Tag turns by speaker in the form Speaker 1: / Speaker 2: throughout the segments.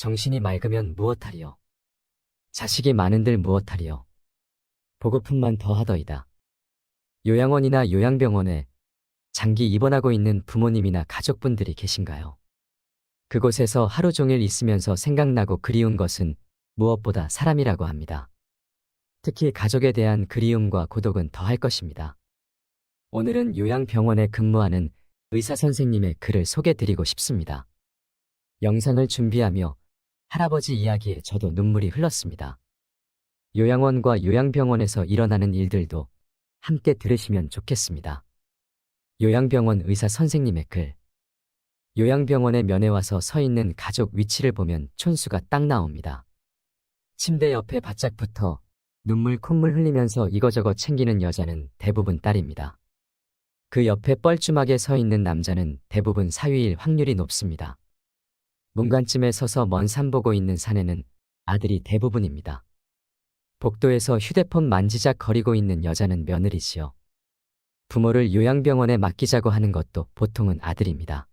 Speaker 1: 정신이 맑으면 무엇하리요. 자식이 많은들 무엇하리요. 보고품만 더하더이다. 요양원이나 요양병원에 장기 입원하고 있는 부모님이나 가족분들이 계신가요? 그곳에서 하루 종일 있으면서 생각나고 그리운 것은 무엇보다 사람이라고 합니다. 특히 가족에 대한 그리움과 고독은 더할 것입니다. 오늘은 요양병원에 근무하는 의사 선생님의 글을 소개드리고 싶습니다. 영상을 준비하며 할아버지 이야기에 저도 눈물이 흘렀습니다. 요양원과 요양병원에서 일어나는 일들도 함께 들으시면 좋겠습니다. 요양병원 의사 선생님의 글. 요양병원에 면회 와서 서 있는 가족 위치를 보면 촌수가 딱 나옵니다. 침대 옆에 바짝 붙어 눈물 콧물 흘리면서 이거저거 챙기는 여자는 대부분 딸입니다. 그 옆에 뻘쭘하게 서 있는 남자는 대부분 사위일 확률이 높습니다. 문간쯤에 서서 먼 산 보고 있는 사내는 아들이 대부분입니다. 복도에서 휴대폰 만지작 거리고 있는 여자는 며느리지요. 부모를 요양병원에 맡기자고 하는 것도 보통은 아들입니다.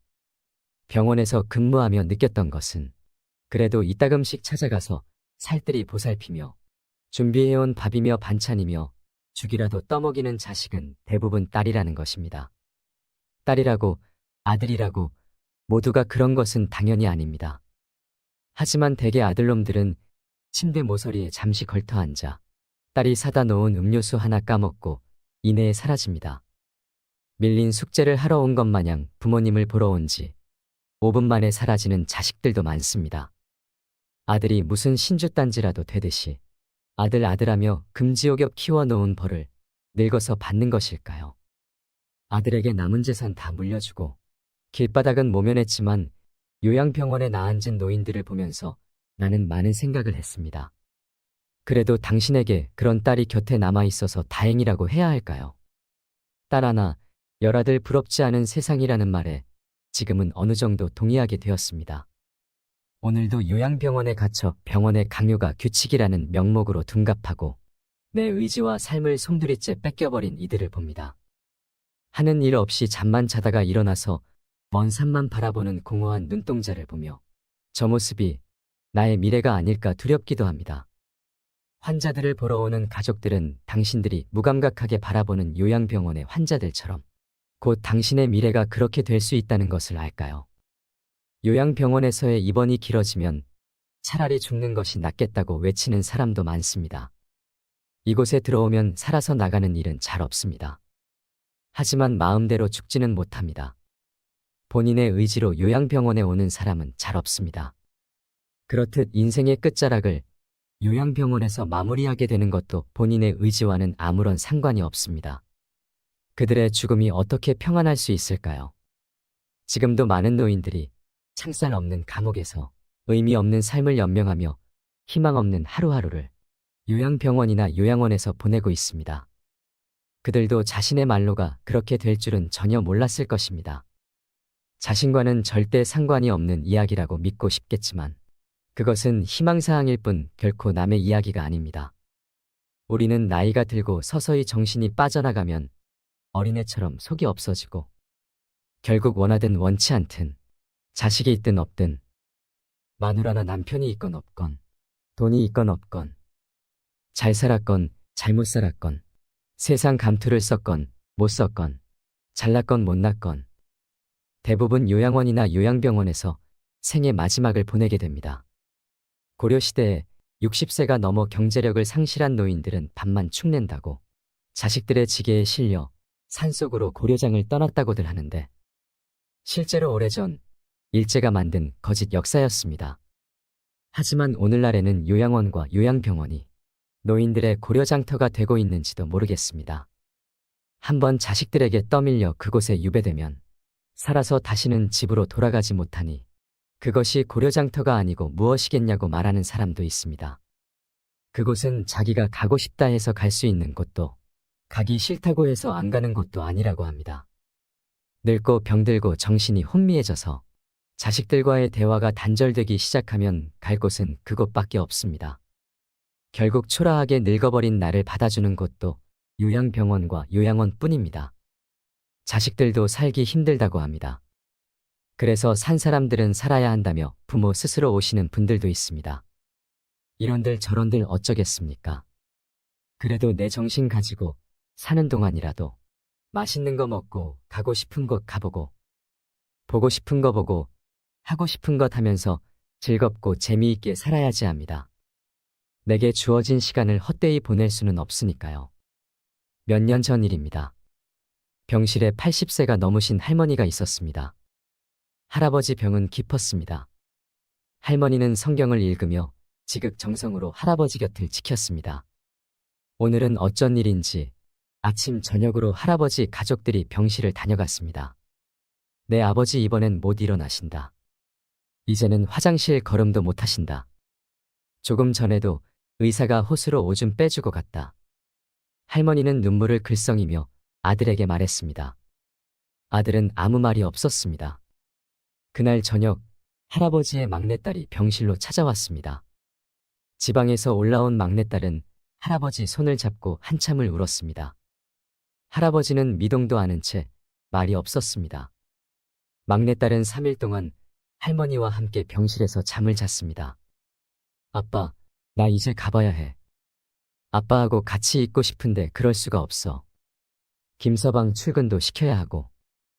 Speaker 1: 병원에서 근무하며 느꼈던 것은 그래도 이따금씩 찾아가서 살뜰히 보살피며 준비해온 밥이며 반찬이며 죽이라도 떠먹이는 자식은 대부분 딸이라는 것입니다. 딸이라고 아들이라고 모두가 그런 것은 당연히 아닙니다. 하지만 대개 아들놈들은 침대 모서리에 잠시 걸터 앉아 딸이 사다 놓은 음료수 하나 까먹고 이내에 사라집니다. 밀린 숙제를 하러 온 것 마냥 부모님을 보러 온 지 5분 만에 사라지는 자식들도 많습니다. 아들이 무슨 신주단지라도 되듯이 아들하며 금지옥엽 키워놓은 벌을 늙어서 받는 것일까요? 아들에게 남은 재산 다 물려주고 길바닥은 모면했지만 요양병원에 나앉은 노인들을 보면서 나는 많은 생각을 했습니다. 그래도 당신에게 그런 딸이 곁에 남아있어서 다행이라고 해야 할까요? 딸 하나, 열아들 부럽지 않은 세상이라는 말에 지금은 어느 정도 동의하게 되었습니다. 오늘도 요양병원에 갇혀 병원의 강요가 규칙이라는 명목으로 둔갑하고 내 의지와 삶을 송두리째 뺏겨버린 이들을 봅니다. 하는 일 없이 잠만 자다가 일어나서 먼 산만 바라보는 공허한 눈동자를 보며 저 모습이 나의 미래가 아닐까 두렵기도 합니다. 환자들을 보러 오는 가족들은 당신들이 무감각하게 바라보는 요양병원의 환자들처럼 곧 당신의 미래가 그렇게 될 수 있다는 것을 알까요? 요양병원에서의 입원이 길어지면 차라리 죽는 것이 낫겠다고 외치는 사람도 많습니다. 이곳에 들어오면 살아서 나가는 일은 잘 없습니다. 하지만 마음대로 죽지는 못합니다. 본인의 의지로 요양병원에 오는 사람은 잘 없습니다. 그렇듯 인생의 끝자락을 요양병원에서 마무리하게 되는 것도 본인의 의지와는 아무런 상관이 없습니다. 그들의 죽음이 어떻게 평안할 수 있을까요? 지금도 많은 노인들이 창살 없는 감옥에서 의미 없는 삶을 연명하며 희망 없는 하루하루를 요양병원이나 요양원에서 보내고 있습니다. 그들도 자신의 말로가 그렇게 될 줄은 전혀 몰랐을 것입니다. 자신과는 절대 상관이 없는 이야기라고 믿고 싶겠지만 그것은 희망사항일 뿐 결코 남의 이야기가 아닙니다. 우리는 나이가 들고 서서히 정신이 빠져나가면 어린애처럼 속이 없어지고 결국 원하든 원치 않든 자식이 있든 없든 마누라나 남편이 있건 없건 돈이 있건 없건 잘 살았건 잘못 살았건 세상 감투를 썼건 못 썼건 잘났건 못났건 대부분 요양원이나 요양병원에서 생의 마지막을 보내게 됩니다. 고려시대에 60세가 넘어 경제력을 상실한 노인들은 밥만 축낸다고 자식들의 지게에 실려 산속으로 고려장을 떠났다고들 하는데 실제로 오래전 일제가 만든 거짓 역사였습니다. 하지만 오늘날에는 요양원과 요양병원이 노인들의 고려장터가 되고 있는지도 모르겠습니다. 한번 자식들에게 떠밀려 그곳에 유배되면 살아서 다시는 집으로 돌아가지 못하니 그것이 고려장터가 아니고 무엇이겠냐고 말하는 사람도 있습니다. 그곳은 자기가 가고 싶다 해서 갈 수 있는 곳도 가기 싫다고 해서 안 가는 곳도 아니라고 합니다. 늙고 병들고 정신이 혼미해져서 자식들과의 대화가 단절되기 시작하면 갈 곳은 그곳밖에 없습니다. 결국 초라하게 늙어버린 나를 받아주는 곳도 요양병원과 요양원뿐입니다. 자식들도 살기 힘들다고 합니다. 그래서 산 사람들은 살아야 한다며 부모 스스로 오시는 분들도 있습니다. 이런들 저런들 어쩌겠습니까? 그래도 내 정신 가지고 사는 동안이라도 맛있는 거 먹고 가고 싶은 곳 가보고 보고 싶은 거 보고 하고 싶은 것 하면서 즐겁고 재미있게 살아야지 합니다. 내게 주어진 시간을 헛되이 보낼 수는 없으니까요. 몇 년 전 일입니다. 병실에 80세가 넘으신 할머니가 있었습니다. 할아버지 병은 깊었습니다. 할머니는 성경을 읽으며 지극정성으로 할아버지 곁을 지켰습니다. 오늘은 어쩐 일인지 아침 저녁으로 할아버지 가족들이 병실을 다녀갔습니다. 내 아버지 이번엔 못 일어나신다. 이제는 화장실 걸음도 못 하신다. 조금 전에도 의사가 호수로 오줌 빼주고 갔다. 할머니는 눈물을 글썽이며 아들에게 말했습니다. 아들은 아무 말이 없었습니다. 그날 저녁 할아버지의 막내딸이 병실로 찾아왔습니다. 지방에서 올라온 막내딸은 할아버지 손을 잡고 한참을 울었습니다. 할아버지는 미동도 않은 채 말이 없었습니다. 막내딸은 3일 동안 할머니와 함께 병실에서 잠을 잤습니다. 아빠, 나 이제 가봐야 해. 아빠하고 같이 있고 싶은데 그럴 수가 없어. 김서방 출근도 시켜야 하고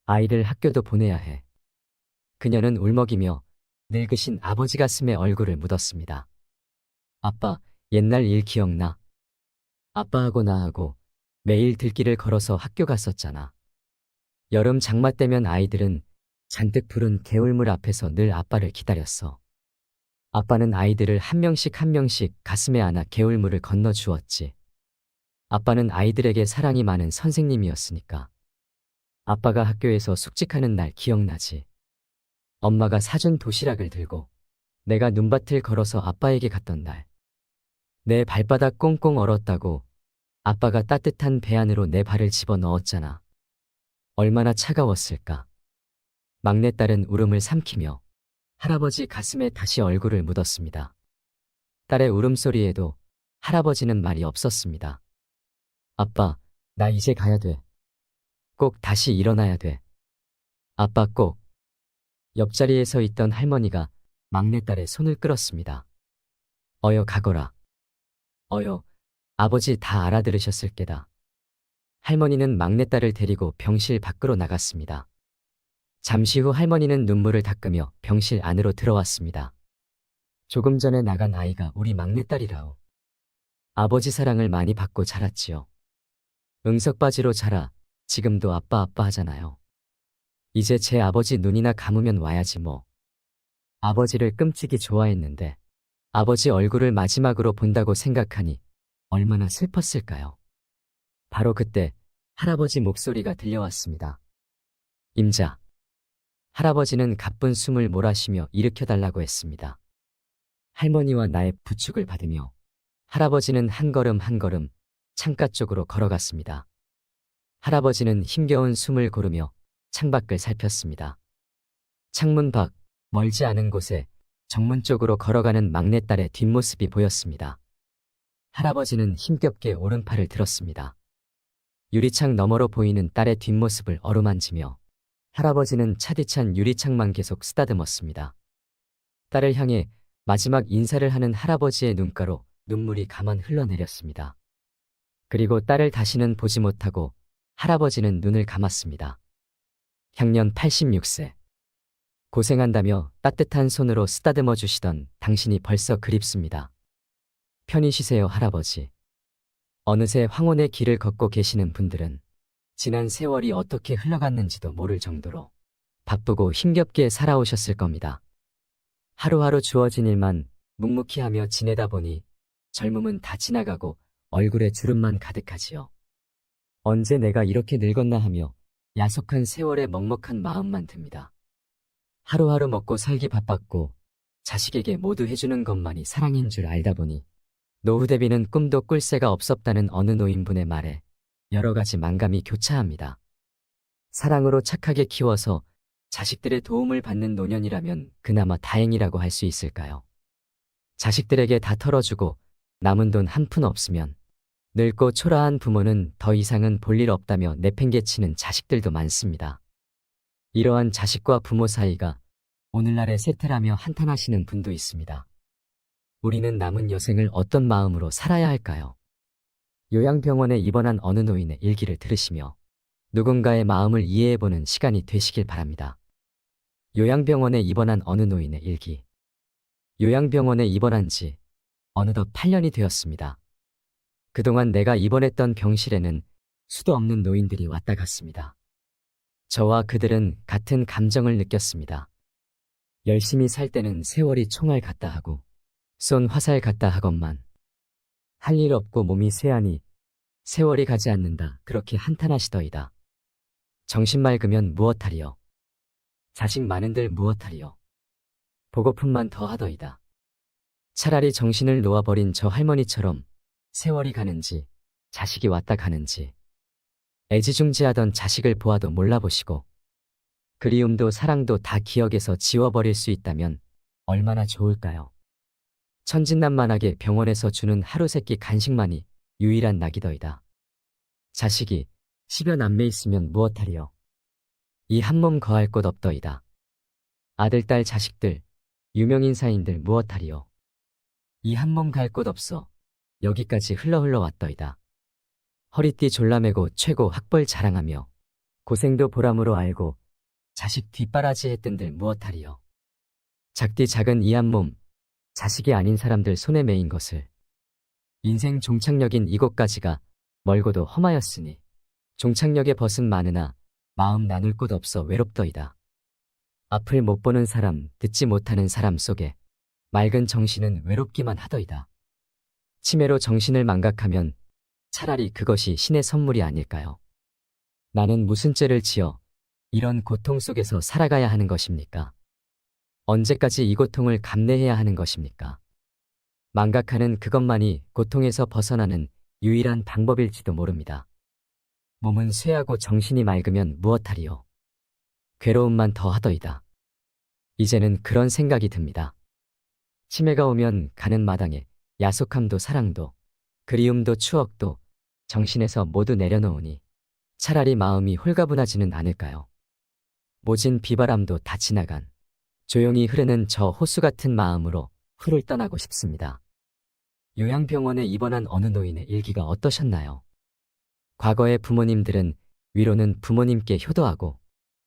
Speaker 1: 아이를 학교도 보내야 해. 그녀는 울먹이며 늙으신 아버지 가슴에 얼굴을 묻었습니다. 아빠, 옛날 일 기억나? 아빠하고 나하고 매일 들길을 걸어서 학교 갔었잖아. 여름 장마 때면 아이들은 잔뜩 푸른 개울물 앞에서 늘 아빠를 기다렸어. 아빠는 아이들을 한 명씩 한 명씩 가슴에 안아 개울물을 건너주었지. 아빠는 아이들에게 사랑이 많은 선생님이었으니까. 아빠가 학교에서 숙직하는 날 기억나지? 엄마가 사준 도시락을 들고 내가 눈밭을 걸어서 아빠에게 갔던 날. 내 발바닥 꽁꽁 얼었다고 아빠가 따뜻한 배 안으로 내 발을 집어넣었잖아. 얼마나 차가웠을까. 막내딸은 울음을 삼키며 할아버지 가슴에 다시 얼굴을 묻었습니다. 딸의 울음소리에도 할아버지는 말이 없었습니다. 아빠, 나 이제 가야 돼. 꼭 다시 일어나야 돼. 아빠 꼭. 옆자리에 서 있던 할머니가 막내딸의 손을 끌었습니다. 어여 가거라. 어여, 아버지 다 알아들으셨을 게다. 할머니는 막내딸을 데리고 병실 밖으로 나갔습니다. 잠시 후 할머니는 눈물을 닦으며 병실 안으로 들어왔습니다. 조금 전에 나간 아이가 우리 막내딸이라오. 아버지 사랑을 많이 받고 자랐지요. 응석바지로 자라 지금도 아빠 아빠 하잖아요. 이제 제 아버지 눈이나 감으면 와야지 뭐. 아버지를 끔찍이 좋아했는데 아버지 얼굴을 마지막으로 본다고 생각하니 얼마나 슬펐을까요? 바로 그때 할아버지 목소리가 들려왔습니다. 임자. 할아버지는 가쁜 숨을 몰아쉬며 일으켜달라고 했습니다. 할머니와 나의 부축을 받으며 할아버지는 한 걸음 한 걸음 창가 쪽으로 걸어갔습니다. 할아버지는 힘겨운 숨을 고르며 창밖을 살폈습니다. 창문 밖 멀지 않은 곳에 정문 쪽으로 걸어가는 막내딸의 뒷모습이 보였습니다. 할아버지는 힘겹게 오른팔을 들었습니다. 유리창 너머로 보이는 딸의 뒷모습을 어루만지며 할아버지는 차디찬 유리창만 계속 쓰다듬었습니다. 딸을 향해 마지막 인사를 하는 할아버지의 눈가로 눈물이 가만 흘러내렸습니다. 그리고 딸을 다시는 보지 못하고 할아버지는 눈을 감았습니다. 향년 86세. 고생한다며 따뜻한 손으로 쓰다듬어 주시던 당신이 벌써 그립습니다. 편히 쉬세요, 할아버지. 어느새 황혼의 길을 걷고 계시는 분들은 지난 세월이 어떻게 흘러갔는지도 모를 정도로 바쁘고 힘겹게 살아오셨을 겁니다. 하루하루 주어진 일만 묵묵히 하며 지내다 보니 젊음은 다 지나가고 얼굴에 주름만 가득하지요. 언제 내가 이렇게 늙었나 하며 야속한 세월에 먹먹한 마음만 듭니다. 하루하루 먹고 살기 바빴고 자식에게 모두 해주는 것만이 사랑인 줄 알다 보니 노후 대비는 꿈도 꿀 새가 없었다는 어느 노인분의 말에 여러 가지 만감이 교차합니다. 사랑으로 착하게 키워서 자식들의 도움을 받는 노년이라면 그나마 다행이라고 할 수 있을까요? 자식들에게 다 털어주고 남은 돈 한 푼 없으면 늙고 초라한 부모는 더 이상은 볼 일 없다며 내팽개치는 자식들도 많습니다. 이러한 자식과 부모 사이가 오늘날의 세태라며 한탄하시는 분도 있습니다. 우리는 남은 여생을 어떤 마음으로 살아야 할까요? 요양병원에 입원한 어느 노인의 일기를 들으시며 누군가의 마음을 이해해보는 시간이 되시길 바랍니다. 요양병원에 입원한 어느 노인의 일기. 요양병원에 입원한 지 어느덧 8년이 되었습니다. 그동안 내가 입원했던 병실에는 수도 없는 노인들이 왔다 갔습니다. 저와 그들은 같은 감정을 느꼈습니다. 열심히 살 때는 세월이 총알 같다 하고 쏜 화살 같다 하건만 할 일 없고 몸이 쇠하니 세월이 가지 않는다 그렇게 한탄하시더이다. 정신 맑으면 무엇하리요. 자식 많은들 무엇하리요. 보고품만 더 하더이다. 차라리 정신을 놓아버린 저 할머니처럼 세월이 가는지 자식이 왔다 가는지 애지중지하던 자식을 보아도 몰라보시고 그리움도 사랑도 다 기억에서 지워버릴 수 있다면 얼마나 좋을까요? 천진난만하게 병원에서 주는 하루 세끼 간식만이 유일한 낙이더이다. 자식이 10여 남매 있으면 무엇하리요. 이 한 몸 거할 곳 없더이다. 아들, 딸, 자식들, 유명인사인들 무엇하리요. 이 한 몸 갈 곳 없어 여기까지 흘러 왔더이다. 허리띠 졸라매고 최고 학벌 자랑하며 고생도 보람으로 알고 자식 뒷바라지 했던들 무엇하리요. 작디 작은 이 한 몸, 자식이 아닌 사람들 손에 매인 것을 인생 종착역인 이곳까지가 멀고도 험하였으니 종착역에 벗은 많으나 마음 나눌 곳 없어 외롭더이다. 앞을 못 보는 사람, 듣지 못하는 사람 속에 맑은 정신은 외롭기만 하더이다. 치매로 정신을 망각하면 차라리 그것이 신의 선물이 아닐까요? 나는 무슨 죄를 지어 이런 고통 속에서 살아가야 하는 것입니까? 언제까지 이 고통을 감내해야 하는 것입니까? 망각하는 그것만이 고통에서 벗어나는 유일한 방법일지도 모릅니다. 몸은 쇠하고 정신이 맑으면 무엇하리요. 괴로움만 더 하더이다. 이제는 그런 생각이 듭니다. 치매가 오면 가는 마당에 야속함도 사랑도 그리움도 추억도 정신에서 모두 내려놓으니 차라리 마음이 홀가분하지는 않을까요? 모진 비바람도 다 지나간 조용히 흐르는 저 호수 같은 마음으로 훌을 떠나고 싶습니다. 요양병원에 입원한 어느 노인의 일기가 어떠셨나요? 과거의 부모님들은 위로는 부모님께 효도하고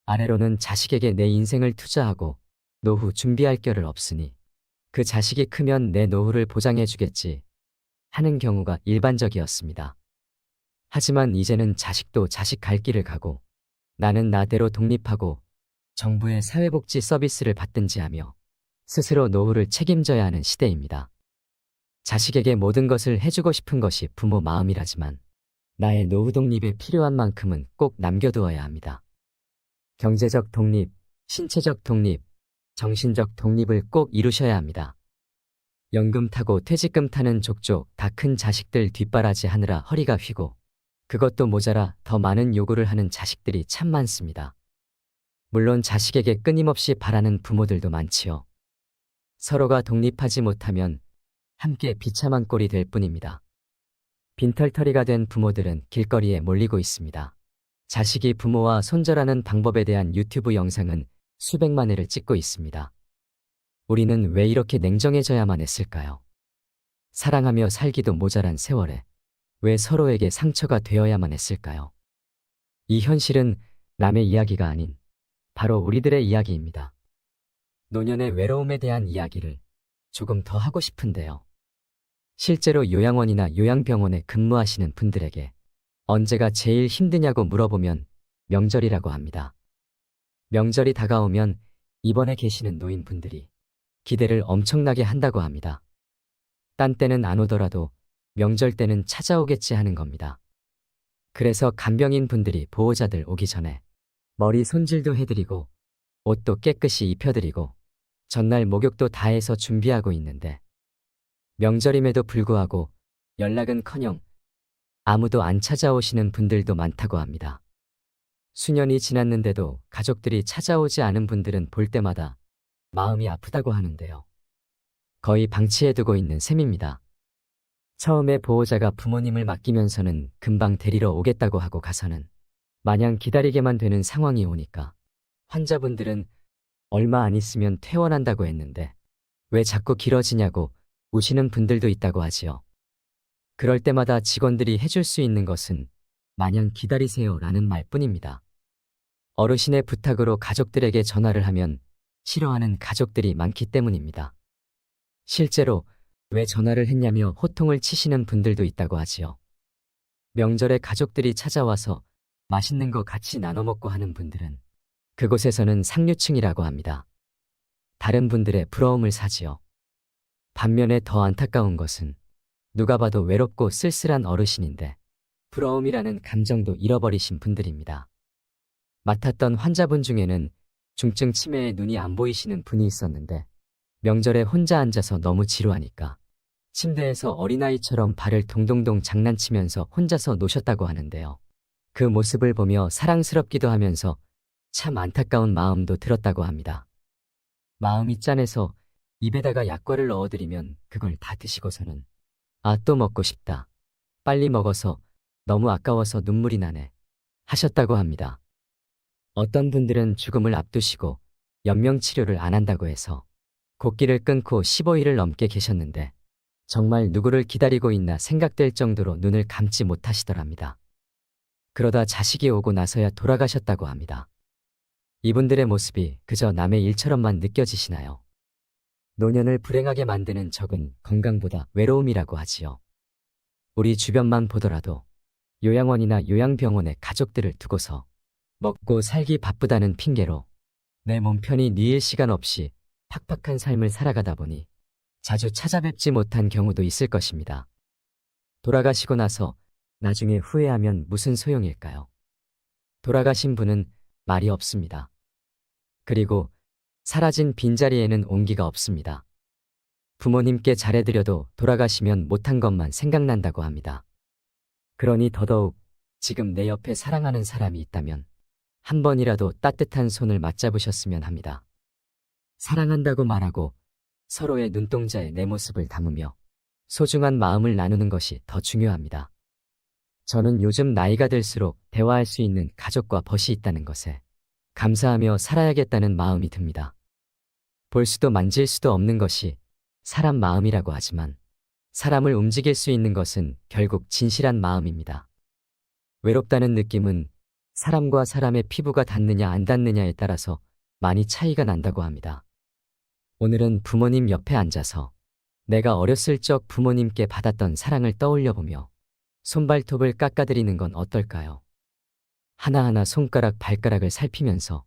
Speaker 1: 아래로는 자식에게 내 인생을 투자하고 노후 준비할 겨를 없으니 그 자식이 크면 내 노후를 보장해주겠지 하는 경우가 일반적이었습니다. 하지만 이제는 자식도 자식 갈 길을 가고 나는 나대로 독립하고 정부의 사회복지 서비스를 받든지 하며 스스로 노후를 책임져야 하는 시대입니다. 자식에게 모든 것을 해주고 싶은 것이 부모 마음이라지만 나의 노후 독립에 필요한 만큼은 꼭 남겨두어야 합니다. 경제적 독립, 신체적 독립, 정신적 독립을 꼭 이루셔야 합니다. 연금 타고 퇴직금 타는 족족 다 큰 자식들 뒷바라지 하느라 허리가 휘고 그것도 모자라 더 많은 요구를 하는 자식들이 참 많습니다. 물론 자식에게 끊임없이 바라는 부모들도 많지요. 서로가 독립하지 못하면 함께 비참한 꼴이 될 뿐입니다. 빈털터리가 된 부모들은 길거리에 몰리고 있습니다. 자식이 부모와 손절하는 방법에 대한 유튜브 영상은 수백만 회를 찍고 있습니다. 우리는 왜 이렇게 냉정해져야만 했을까요? 사랑하며 살기도 모자란 세월에 왜 서로에게 상처가 되어야만 했을까요? 이 현실은 남의 이야기가 아닌 바로 우리들의 이야기입니다. 노년의 외로움에 대한 이야기를 조금 더 하고 싶은데요. 실제로 요양원이나 요양병원에 근무하시는 분들에게 언제가 제일 힘드냐고 물어보면 명절이라고 합니다. 명절이 다가오면 입원해 계시는 노인분들이 기대를 엄청나게 한다고 합니다. 딴 때는 안 오더라도 명절 때는 찾아오겠지 하는 겁니다. 그래서 간병인 분들이 보호자들 오기 전에 머리 손질도 해드리고 옷도 깨끗이 입혀드리고 전날 목욕도 다 해서 준비하고 있는데 명절임에도 불구하고 연락은커녕 아무도 안 찾아오시는 분들도 많다고 합니다. 수년이 지났는데도 가족들이 찾아오지 않은 분들은 볼 때마다 마음이 아프다고 하는데요. 거의 방치해두고 있는 셈입니다. 처음에 보호자가 부모님을 맡기면서는 금방 데리러 오겠다고 하고 가서는 마냥 기다리게만 되는 상황이 오니까 환자분들은 얼마 안 있으면 퇴원한다고 했는데 왜 자꾸 길어지냐고 우시는 분들도 있다고 하지요. 그럴 때마다 직원들이 해줄 수 있는 것은 마냥 기다리세요 라는 말뿐입니다. 어르신의 부탁으로 가족들에게 전화를 하면 싫어하는 가족들이 많기 때문입니다. 실제로 왜 전화를 했냐며 호통을 치시는 분들도 있다고 하지요. 명절에 가족들이 찾아와서 맛있는 거 같이 나눠 먹고 하는 분들은 그곳에서는 상류층이라고 합니다. 다른 분들의 부러움을 사지요. 반면에 더 안타까운 것은 누가 봐도 외롭고 쓸쓸한 어르신인데 부러움이라는 감정도 잃어버리신 분들입니다. 맡았던 환자분 중에는 중증 치매에 눈이 안 보이시는 분이 있었는데 명절에 혼자 앉아서 너무 지루하니까 침대에서 어린아이처럼 발을 동동동 장난치면서 혼자서 노셨다고 하는데요. 그 모습을 보며 사랑스럽기도 하면서 참 안타까운 마음도 들었다고 합니다. 마음이 짠해서 입에다가 약과를 넣어드리면 그걸 다 드시고서는 아, 또 먹고 싶다. 빨리 먹어서 너무 아까워서 눈물이 나네. 하셨다고 합니다. 어떤 분들은 죽음을 앞두시고 연명치료를 안 한다고 해서 곡기를 끊고 15일을 넘게 계셨는데 정말 누구를 기다리고 있나 생각될 정도로 눈을 감지 못하시더랍니다. 그러다 자식이 오고 나서야 돌아가셨다고 합니다. 이분들의 모습이 그저 남의 일처럼만 느껴지시나요? 노년을 불행하게 만드는 적은 건강보다 외로움이라고 하지요. 우리 주변만 보더라도 요양원이나 요양병원에 가족들을 두고서 먹고 살기 바쁘다는 핑계로 내 몸 편히 누일 시간 없이 팍팍한 삶을 살아가다 보니 자주 찾아뵙지 못한 경우도 있을 것입니다. 돌아가시고 나서 나중에 후회하면 무슨 소용일까요? 돌아가신 분은 말이 없습니다. 그리고 사라진 빈자리에는 온기가 없습니다. 부모님께 잘해드려도 돌아가시면 못한 것만 생각난다고 합니다. 그러니 더더욱 지금 내 옆에 사랑하는 사람이 있다면 한 번이라도 따뜻한 손을 맞잡으셨으면 합니다. 사랑한다고 말하고 서로의 눈동자에 내 모습을 담으며 소중한 마음을 나누는 것이 더 중요합니다. 저는 요즘 나이가 들수록 대화할 수 있는 가족과 벗이 있다는 것에 감사하며 살아야겠다는 마음이 듭니다. 볼 수도 만질 수도 없는 것이 사람 마음이라고 하지만 사람을 움직일 수 있는 것은 결국 진실한 마음입니다. 외롭다는 느낌은 사람과 사람의 피부가 닿느냐 안 닿느냐에 따라서 많이 차이가 난다고 합니다. 오늘은 부모님 옆에 앉아서 내가 어렸을 적 부모님께 받았던 사랑을 떠올려 보며 손발톱을 깎아드리는 건 어떨까요? 하나하나 손가락 발가락을 살피면서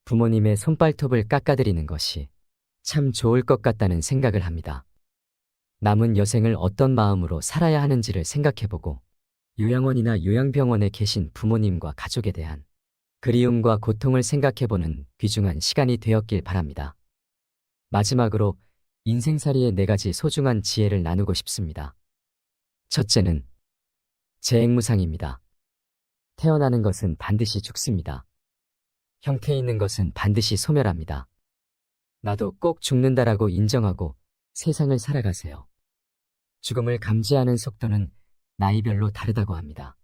Speaker 1: 부모님의 손발톱을 깎아드리는 것이 참 좋을 것 같다는 생각을 합니다. 남은 여생을 어떤 마음으로 살아야 하는지를 생각해보고 요양원이나 요양병원에 계신 부모님과 가족에 대한 그리움과 고통을 생각해보는 귀중한 시간이 되었길 바랍니다. 마지막으로 인생살이의 4가지 소중한 지혜를 나누고 싶습니다. 첫째는 재행무상입니다. 태어나는 것은 반드시 죽습니다. 형태 있는 것은 반드시 소멸합니다. 나도 꼭 죽는다라고 인정하고 세상을 살아가세요. 죽음을 감지하는 속도는 나이별로 다르다고 합니다.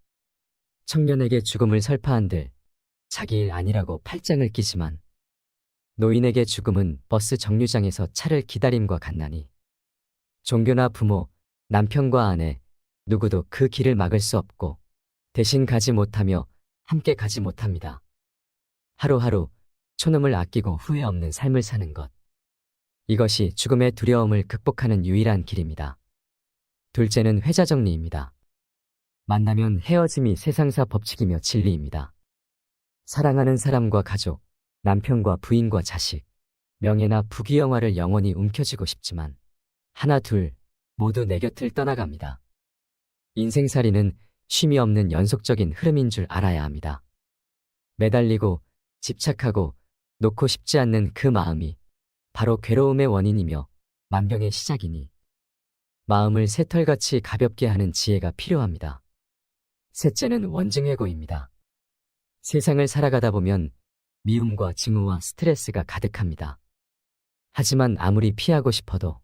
Speaker 1: 청년에게 죽음을 설파한들 자기 일 아니라고 팔짱을 끼지만 노인에게 죽음은 버스 정류장에서 차를 기다림과 같나니 종교나 부모, 남편과 아내 누구도 그 길을 막을 수 없고 대신 가지 못하며 함께 가지 못합니다. 하루하루 촌음을 아끼고 후회 없는 삶을 사는 것. 이것이 죽음의 두려움을 극복하는 유일한 길입니다. 둘째는 회자정리입니다. 만나면 헤어짐이 세상사 법칙이며 진리입니다. 사랑하는 사람과 가족, 남편과 부인과 자식, 명예나 부귀영화를 영원히 움켜쥐고 싶지만 하나 둘 모두 내 곁을 떠나갑니다. 인생살이는 쉼이 없는 연속적인 흐름인 줄 알아야 합니다. 매달리고 집착하고 놓고 싶지 않는 그 마음이 바로 괴로움의 원인이며 만병의 시작이니 마음을 새털같이 가볍게 하는 지혜가 필요합니다. 셋째는 원증회고입니다. 세상을 살아가다 보면 미움과 증오와 스트레스가 가득합니다. 하지만 아무리 피하고 싶어도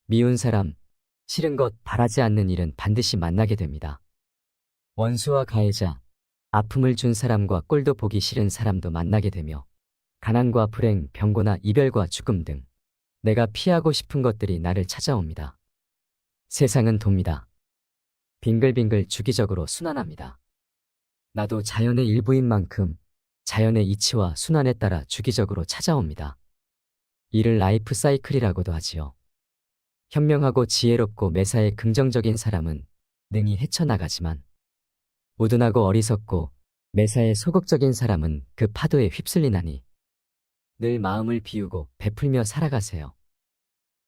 Speaker 1: 미운 사람, 싫은 것, 바라지 않는 일은 반드시 만나게 됩니다. 원수와 가해자, 아픔을 준 사람과 꼴도 보기 싫은 사람도 만나게 되며 가난과 불행, 병고나 이별과 죽음 등 내가 피하고 싶은 것들이 나를 찾아옵니다. 세상은 돕니다. 빙글빙글 주기적으로 순환합니다. 나도 자연의 일부인 만큼 자연의 이치와 순환에 따라 주기적으로 찾아옵니다. 이를 라이프 사이클이라고도 하지요. 현명하고 지혜롭고 매사에 긍정적인 사람은 능히 헤쳐나가지만 우둔하고 어리석고 매사에 소극적인 사람은 그 파도에 휩쓸리나니 늘 마음을 비우고 베풀며 살아가세요.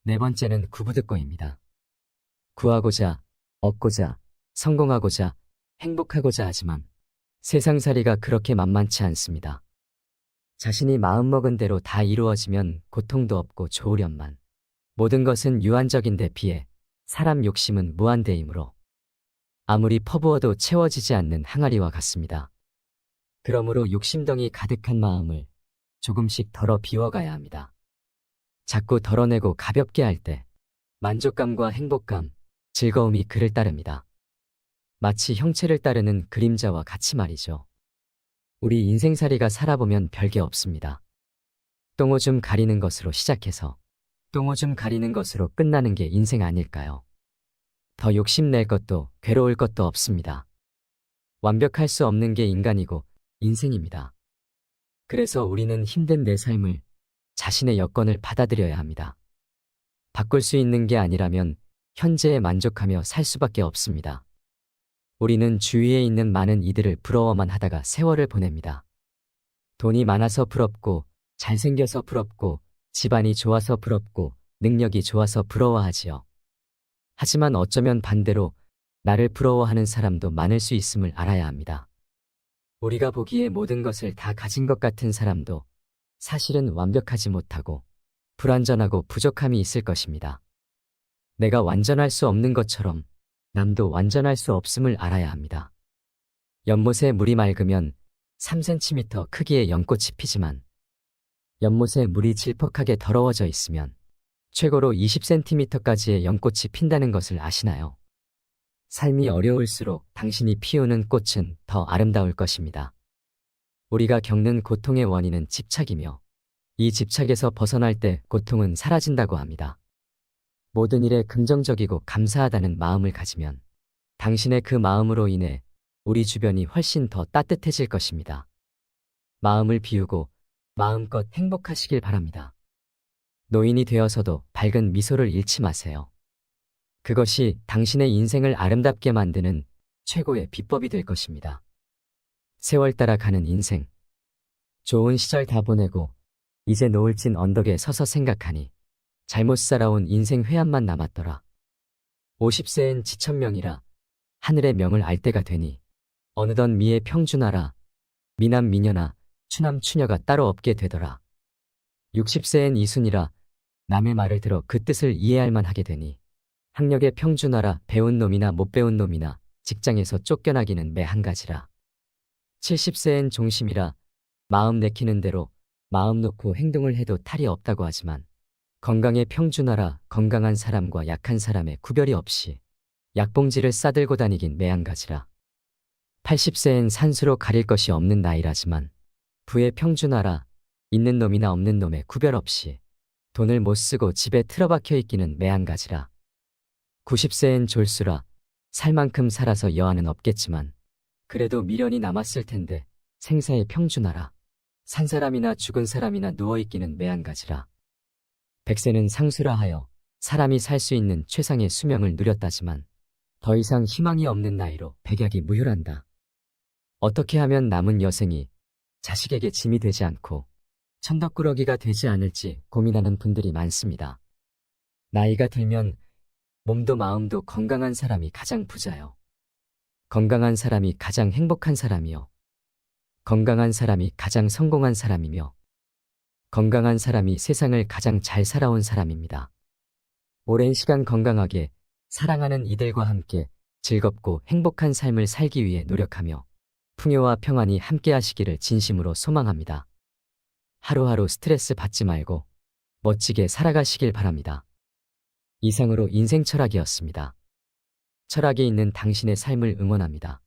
Speaker 1: 네 번째는 구부듣고입니다. 구하고자, 얻고자, 성공하고자, 행복하고자 하지만 세상살이가 그렇게 만만치 않습니다. 자신이 마음먹은 대로 다 이루어지면 고통도 없고 좋으련만 모든 것은 유한적인데 비해 사람 욕심은 무한대이므로 아무리 퍼부어도 채워지지 않는 항아리와 같습니다. 그러므로 욕심덩이 가득한 마음을 조금씩 덜어 비워가야 합니다. 자꾸 덜어내고 가볍게 할 때 만족감과 행복감, 즐거움이 그를 따릅니다. 마치 형체를 따르는 그림자와 같이 말이죠. 우리 인생살이가 살아보면 별게 없습니다. 똥오줌 가리는 것으로 시작해서 똥오줌 가리는 것으로 끝나는 게 인생 아닐까요? 더 욕심낼 것도 괴로울 것도 없습니다. 완벽할 수 없는 게 인간이고 인생입니다. 그래서 우리는 힘든 내 삶을 자신의 여건을 받아들여야 합니다. 바꿀 수 있는 게 아니라면 현재에 만족하며 살 수밖에 없습니다. 우리는 주위에 있는 많은 이들을 부러워만 하다가 세월을 보냅니다. 돈이 많아서 부럽고 잘생겨서 부럽고 집안이 좋아서 부럽고 능력이 좋아서 부러워하지요. 하지만 어쩌면 반대로 나를 부러워하는 사람도 많을 수 있음을 알아야 합니다. 우리가 보기에 모든 것을 다 가진 것 같은 사람도 사실은 완벽하지 못하고 불완전하고 부족함이 있을 것입니다. 내가 완전할 수 없는 것처럼 남도 완전할 수 없음을 알아야 합니다. 연못에 물이 맑으면 3cm 크기의 연꽃이 피지만 연못에 물이 질퍽하게 더러워져 있으면 최고로 20cm까지의 연꽃이 핀다는 것을 아시나요? 삶이 어려울수록 당신이 피우는 꽃은 더 아름다울 것입니다. 우리가 겪는 고통의 원인은 집착이며 이 집착에서 벗어날 때 고통은 사라진다고 합니다. 모든 일에 긍정적이고 감사하다는 마음을 가지면 당신의 그 마음으로 인해 우리 주변이 훨씬 더 따뜻해질 것입니다. 마음을 비우고 마음껏 행복하시길 바랍니다. 노인이 되어서도 밝은 미소를 잃지 마세요. 그것이 당신의 인생을 아름답게 만드는 최고의 비법이 될 것입니다. 세월 따라 가는 인생. 좋은 시절 다 보내고 이제 노을 진 언덕에 서서 생각하니 잘못 살아온 인생 회한만 남았더라. 50세엔 지천명이라 하늘의 명을 알 때가 되니 어느덧 미의 평준하라 미남 미녀나 추남 추녀가 따로 없게 되더라. 60세엔 이순이라 남의 말을 들어 그 뜻을 이해할 만하게 되니 학력의 평준하라 배운 놈이나 못 배운 놈이나 직장에서 쫓겨나기는 매 한 가지라. 70세엔 종심이라 마음 내키는 대로 마음 놓고 행동을 해도 탈이 없다고 하지만 건강의 평준화라 건강한 사람과 약한 사람의 구별이 없이 약봉지를 싸들고 다니긴 매 한 가지라. 80세엔 산수로 가릴 것이 없는 나이라지만 부의 평준화라 있는 놈이나 없는 놈의 구별 없이 돈을 못 쓰고 집에 틀어박혀 있기는 매 한 가지라. 90세엔 졸수라 살 만큼 살아서 여한은 없겠지만 그래도 미련이 남았을 텐데 생사의 평준화라 산 사람이나 죽은 사람이나 누워있기는 매 한 가지라. 100세는 상수라 하여 사람이 살 수 있는 최상의 수명을 누렸다지만 더 이상 희망이 없는 나이로 백약이 무효란다. 어떻게 하면 남은 여생이 자식에게 짐이 되지 않고 천덕꾸러기가 되지 않을지 고민하는 분들이 많습니다. 나이가 들면 몸도 마음도 건강한 사람이 가장 부자요. 건강한 사람이 가장 행복한 사람이요. 건강한 사람이 가장 성공한 사람이며 건강한 사람이 세상을 가장 잘 살아온 사람입니다. 오랜 시간 건강하게 사랑하는 이들과 함께 즐겁고 행복한 삶을 살기 위해 노력하며 풍요와 평안이 함께 하시기를 진심으로 소망합니다. 하루하루 스트레스 받지 말고 멋지게 살아가시길 바랍니다. 이상으로 인생 철학이었습니다. 철학이 있는 당신의 삶을 응원합니다.